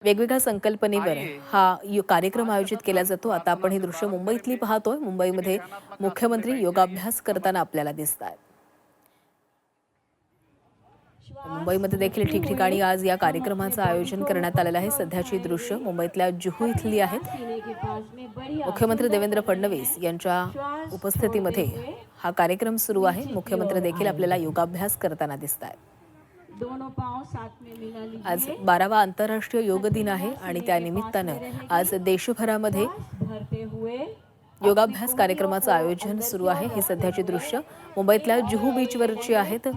वेगवेगळ्या संकल्पनेवर हा कार्यक्रम आयोजित केला जातो. आता आपण हे दृश्य मुंबईतली पाहतोय. मुंबईमध्ये मुख्यमंत्री योगाभ्यास करताना आपल्याला दिसतात. मुंबईमध्ये देखील ठिकठिकाणी आज या कार्यक्रमाचं आयोजन करण्यात आलेलं आहे. सध्याची दृश्य मुंबईतल्या जुहू इथली आहेत. मुख्यमंत्री देवेंद्र फडणवीस यांच्या उपस्थितीमध्ये हा कार्यक्रम सुरू आहे. मुख्यमंत्री देखील आपल्याला योगाभ्यास करताना दिसतात. आज 12वा आंतरराष्ट्रीय योग दिन आहे आणि त्या निमित्तानं आज देशभरामध्ये योगाभ्यास कार्यक्रमाचं आयोजन सुरू आहे. हे सध्याची दृश्य मुंबईतल्या जुहू बीचवरची आहेत.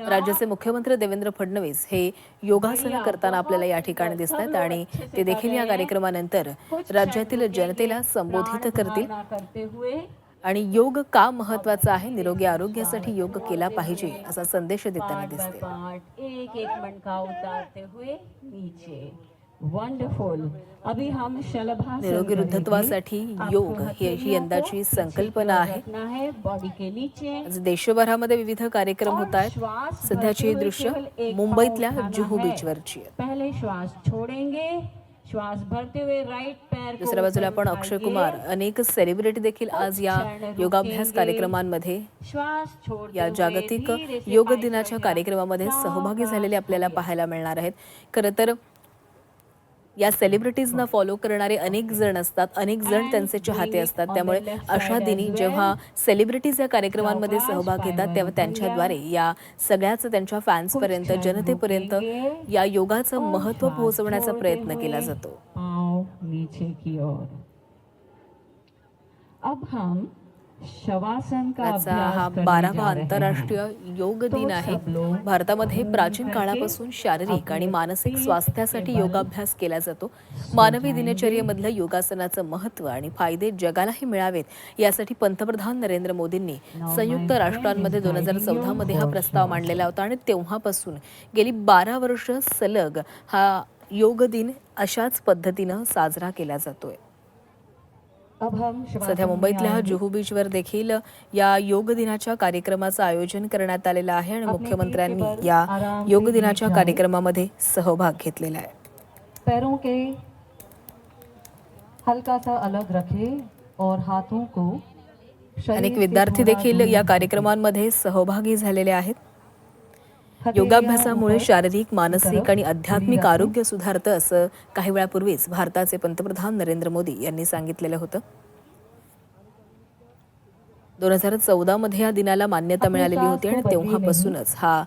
राज्याचे मुख्यमंत्री देवेंद्र फडणवीस हे योगासन करताना आपल्याला या ठिकाणी दिसतात आणि ते देखील या कार्यक्रमानंतर राज्यातील जनतेला संबोधित करतील आणि योग का महत्वाचा आहे, निरोगी आरोग्यासाठी योग केला पाहिजे असा संदेश देताना दिसते. एक एक मणका उतारते हुए नीचे. वंडरफुल. अभी हम शलभासन निरोगी वृद्धत्वासाठी योग ही यंदाची संकल्पना आहे. बॉडी के नीचे आज देशभरामध्ये विविध कार्यक्रम होत आहेत. सध्याची दृश्य मुंबईतल्या जुहू बीचवरची आहे. पहले श्वास छोड़ेंगे, श्वास भरते हुए राइट पैर. दुसऱ्या बाजूला आपण अक्षय कुमार, अनेक सेलिब्रिटी देखील आज या योगाभ्यास कार्यक्रमांमध्ये या जागतिक योग दिनाच्या कार्यक्रमामध्ये सहभागी झालेले आपल्याला पाहायला मिळणार आहेत. खरं तर या सेलिब्रिटीजना फॉलो करणारे अनेक जण असतात, अनेक जण त्यांचे चाहते असतात. त्यामुळे अशा दिनी जेव्हा सेलिब्रिटीज या कार्यक्रमांमध्ये सहभाग घेतात तेव्हा त्यांच्याद्वारे या सगळ्याच त्यांच्या फॅन्सपर्यंत, जनतेपर्यंत या योगाचं महत्त्व पोहोचवण्याचा प्रयत्न केला जातो. अब हम शवासन का आजचा हा 12वा आंतरराष्ट्रीय योग दिन आहे. भारतामध्ये प्राचीन काळापासून शारीरिक आणि मानसिक स्वास्थ्यासाठी योगाभ्यास केला जातो. मानवी दिनचर्येमधलं योगासनाचं महत्त्व आणि फायदे जगालाही मिळावेत यासाठी पंतप्रधान नरेंद्र मोदींनी संयुक्त राष्ट्रांमध्ये 2014 मध्ये हा प्रस्ताव मांडलेला होता आणि तेव्हापासून गेली 12 वर्ष सलग हा योग दिन अशाच पद्धतीनं साजरा केला जातोय. सध्या मुंबईतल्या जुहू बीचवर देखील या योग दिनाच्या कार्यक्रमाचं आयोजन करण्यात आलेलं आहे आणि मुख्यमंत्र्यांनी या योग दिनाच्या कार्यक्रमामध्ये सहभाग घेतलेला आहे. पैरों के हल्का सा अलग रखे और हाथों को. अनेक विद्यार्थी देखील या कार्यक्रमांमध्ये सहभागी झालेले आहेत. योगाभ्यासामुळे शारीरिक, मानसिक आणि आध्यात्मिक आरोग्य सुधारतं असं काही वेळापूर्वीच भारताचे पंतप्रधान नरेंद्र मोदी यांनी सांगितलेलं होतं. 2014 मध्ये या दिनाला मान्यता मिळालेली होती आणि तेव्हापासूनच हा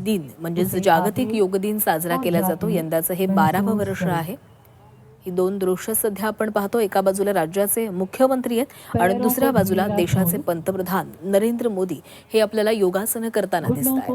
दिन म्हणजेच जागतिक योग दिन साजरा केला जातो. यंदाचं हे 12वं वर्ष आहे. ही दोन दृश्य सध्या आपण पाहतो. एका बाजूला राज्याचे मुख्यमंत्री आहेत आणि दुसऱ्या बाजूला देशाचे पंतप्रधान नरेंद्र मोदी हे आपल्याला योगासन करताना दिसतात.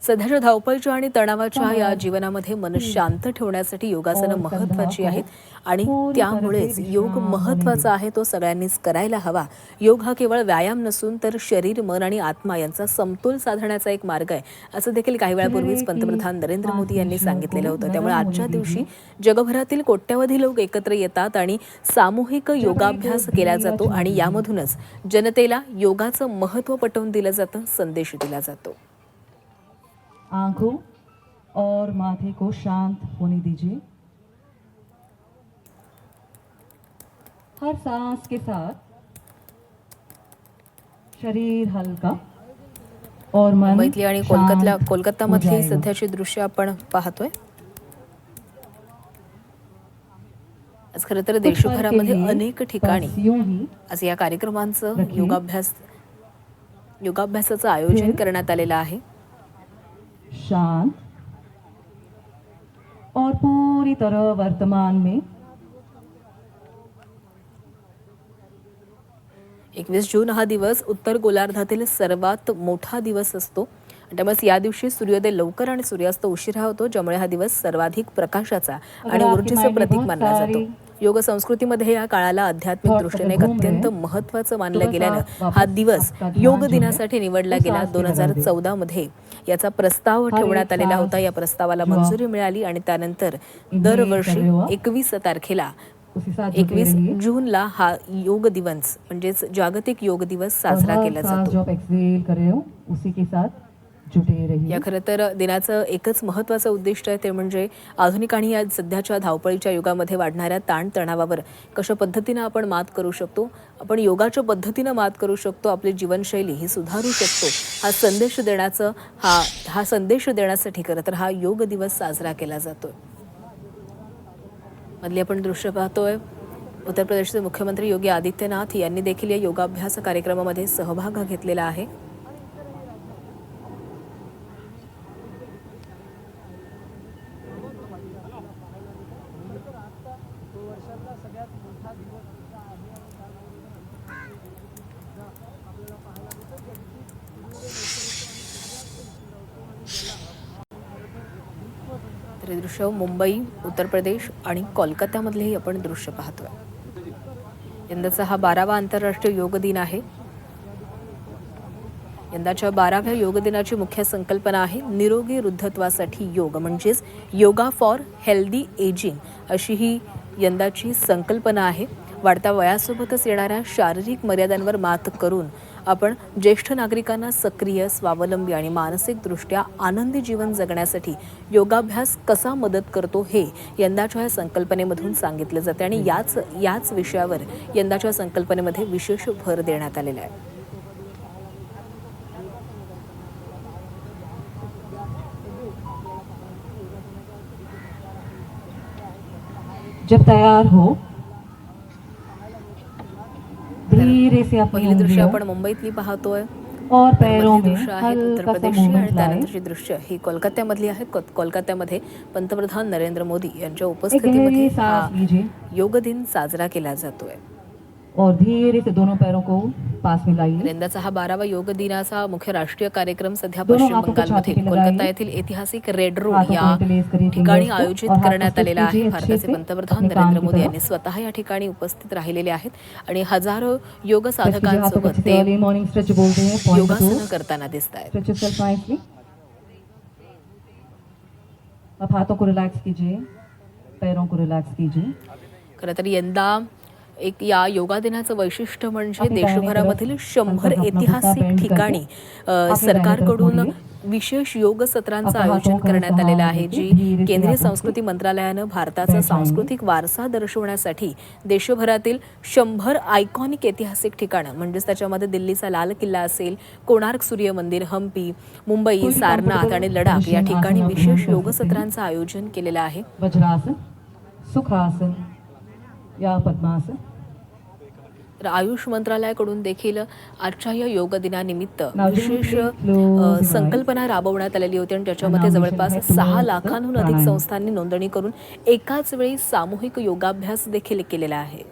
सध्याच्या धावपळीच्या आणि तणावाच्या या जीवनामध्ये मन शांत ठेवण्यासाठी योगासनं महत्त्वाची आहेत आणि त्यामुळेच योग महत्त्वाचा आहे. तो सगळ्यांनीच करायला हवा. योग हा केवळ व्यायाम नसून तर शरीर, मन आणि आत्मा यांचा समतोल साधण्याचा एक मार्ग आहे असं देखील काही वेळापूर्वीच पंतप्रधान नरेंद्र मोदी यांनी सांगितलेलं होतं. त्यामुळे आजच्या दिवशी जगभरातील कोट्यवधी लोक एकत्र येतात आणि सामूहिक योगाभ्यास केला जातो आणि यामधूनच जनतेला योगाचं महत्त्व पटवून दिलं जातं, संदेश दिला जातो. आंखों और माथे को शांत होने दीजिए. हर सांस के साथ शरीर हल्का और मन. मुंबईतली आणि कोलकातामधली सध्याची दृश्य आपण पाहतोय. आज खरं तर देशभरामध्ये अनेक ठिकाणी आज या कार्यक्रमांचं योगाभ्यासाचं आयोजन करण्यात आलेलं आहे. शांत और पूरी तरह वर्तमान में. 21 जून हा दिवस उत्तर गोलार्धातील सर्वात मोठा दिवस असतो. त्यामुळे या दिवशी सूर्योदय लवकर आणि सूर्यास्त उशिरा होतो, ज्यामुळे हा दिवस सर्वाधिक प्रकाशाचा आणि ऊर्जेचं प्रतीक मानला जातो. योग संस्कृतीमध्ये या काळाला आध्यात्मिक दृष्टीने एक अत्यंत महत्त्वाचं मानलं गेल्यानं हा दिवस योग दिनासाठी निवडला गेला. 2014 मध्ये याचा प्रस्ताव ठेवण्यात आलेला होता. या प्रस्तावाला मंजुरी मिळाली आणि त्यानंतर दरवर्षी 21 जूनला हा योग दिवस म्हणजेच जागतिक योग दिवस साजरा केला जातो. जुटे रहिए। या खरं तर दिनाचं एकच महत्त्वाचं उद्दिष्ट आहे, ते म्हणजे आधुनिक आणि या सध्याच्या धावपळीच्या युगामध्ये वाढणाऱ्या ताणतणावावर कशा पद्धतीनं आपण मात करू शकतो, आपण योगाच्या पद्धतीनं मात करू शकतो, आपली जीवनशैली ही सुधारू शकतो, हा संदेश देण्यासाठी खरं तर हा योग दिवस साजरा केला जातोय. मधली आपण दृश्य पाहतोय, उत्तर प्रदेशचे मुख्यमंत्री योगी आदित्यनाथ यांनी देखील या योगाभ्यास कार्यक्रमामध्ये सहभाग घेतलेला आहे. तर हे दृश्य मुंबई, उत्तर प्रदेश आणि कोलकात्यामधलेही आपण दृश्य पाहतोय. यंदाचा हा 12वा आंतरराष्ट्रीय योग दिन आहे. यंदाच्या 12व्या योग दिनाची मुख्य संकल्पना आहे निरोगी वृद्धत्वासाठी योग, म्हणजेच योगा फॉर हेल्दी एजिंग अशी ही यंदाची संकल्पना आहे. वाढत्या वयासोबतच येणाऱ्या शारीरिक मर्यादांवर मात करून आपण ज्येष्ठ नागरिकांना सक्रिय, स्वावलंबी आणि मानसिकदृष्ट्या आनंदी जीवन जगण्यासाठी योगाभ्यास कसा मदत करतो हे यंदाच्या या संकल्पनेमधून सांगितलं जाते आणि याच विषयावर यंदाच्या संकल्पनेमध्ये विशेष भर देण्यात आलेला आहे. जब तैयार हो धीरे से अपनी पहिली दृश्य उंगलियों आपण मुंबईतली पाहतोय, और पैरों मधली में दृश्य आहेत उत्तर हल्का सा प्रदेशची आणि मूवमेंट लाएं। त्यानंतरची दृश्य ही कोलकात्यामधली आहेत. कोलकात्यामध्ये पंतप्रधान नरेंद्र मोदी यांच्या एक उपस्थितीमध्ये गहरी हा सांस लीजिए योग दिन साजरा केला जातोय. और धीरे से दोनों पैरों को पास में लाइए। यंदाचा हा 12वा योग दिनाचा मुख्य राष्ट्रीय कार्यक्रम सध्या दोनों पश्चिम हाथों को छाती बंगालमधील पे कोलकाता लगाइए। येथील ऐतिहासिक रेड रोड हाथों या को रिलीज करिए ठिकाणी fingers को आयोजित और हाथ करण्यात को आलेला आहे. कीजिए भारताचे अच्छे से पंतप्रधान अपने कान नरेंद्र की मोदी तरफ। यांनी स्वतः या ठिकाणी उपस्थित राहिलेले आहेत आणि हजारो योग Press कीजिए हाथों को साधकांसोबत अच्छे से। ते अर्ली मॉर्निंग स्ट्रेच बोलते हैं, पॉइंट टू योगासनं करताना दिसत आहेत. Stretch yourself nicely. अब हाथों को रिलैक्स कीजिए, पैरों को रिलैक्स कीजिए। खरं तर यंदा एक या योगा दिनाचं वैशिष्ट्य म्हणजे आपली दाहिनी देशभरामधील तरफ 100 हलका अपना ऐतिहासिक bend ठिकाणी करके आपली सरकारकडून दाहिनी तरफ विशेष योग सत्रांचं आपल्या आयोजन हातों का करण्यात आलेलं आहे, सहारा जी धीरे से केंद्रीय आपण संस्कृती मंत्रालयानं भारताचा बैठाएंगे। सांस्कृतिक वारसा दर्शवण्यासाठी देशभरातील 100 आयकॉनिक ऐतिहासिक ठिकाणं, म्हणजेच त्याच्यामध्ये दिल्लीचा लाल किल्ला असेल, कोणार्क सूर्य मंदिर, हम्पी, मुंबई, कोई सारनाथ comfortable आणि लडाख या position ठिकाणी आसन विशेष आपण योग कर सकते हैं। सत्रांचं आयोजन केलेलं आहे. वज्रासन, सुखासन या पद्मासन। तर आयुष मंत्रालयाकडून देखील आजच्या या योग दिनानिमित्त Now do विशेष please close your eyes. संकल्पना राबवण्यात आलेली होती आणि त्याच्यामध्ये And now we जवळपास shall head 6 towards लाखांहून the अधिक pranayama. संस्थांनी नोंदणी करून एकाच वेळी सामूहिक योगाभ्यास देखील केलेला आहे.